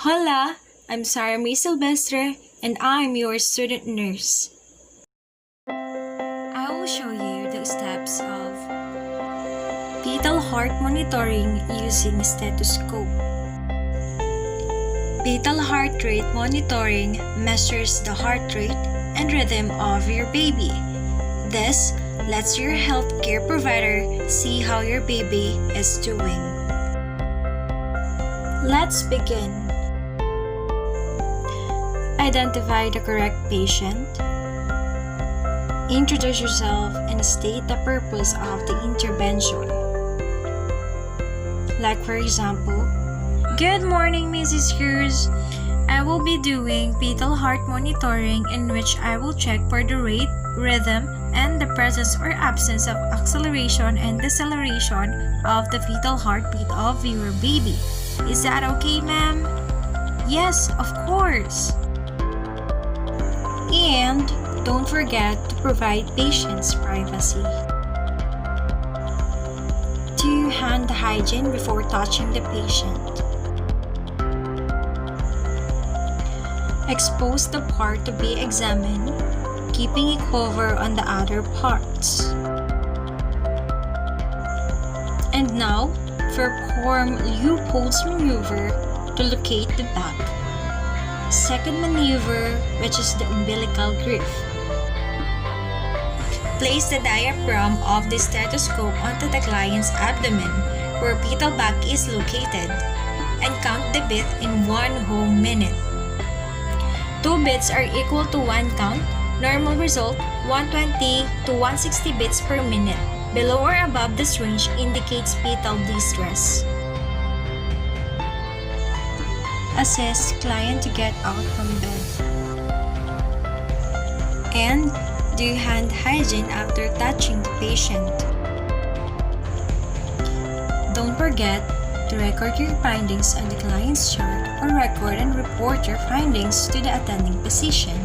Hola, I'm Mae Silvestre, and I'm your student nurse. I will show you the steps of fetal heart monitoring using stethoscope. Fetal heart rate monitoring measures the heart rate and rhythm of your baby. This lets your healthcare provider see how your baby is doing. Let's begin. Identify the correct patient. Introduce yourself and state the purpose of the intervention. Like for example, "Good morning, Mrs. Hughes. I will be doing fetal heart monitoring in which I will check for the rate, rhythm, and the presence or absence of acceleration and deceleration of the fetal heartbeat of your baby. Is that okay, ma'am?" "Yes, of course." And don't forget to provide patients privacy. Do hand hygiene before touching the patient. Expose the part to be examined, keeping a cover on the other parts. And now, perform loopholes maneuver to locate the back. Second maneuver, which is the umbilical groove. Place the diaphragm of the stethoscope onto the client's abdomen where fetal back is located and count the beat in 1 whole minute. 2 beats are equal to 1 count. Normal result 120 to 160 beats per minute. Below or above this range indicates fetal distress. Assist client to get out from bed. And do hand hygiene after touching the patient. Don't forget to record your findings on the client's chart or record and report your findings to the attending physician.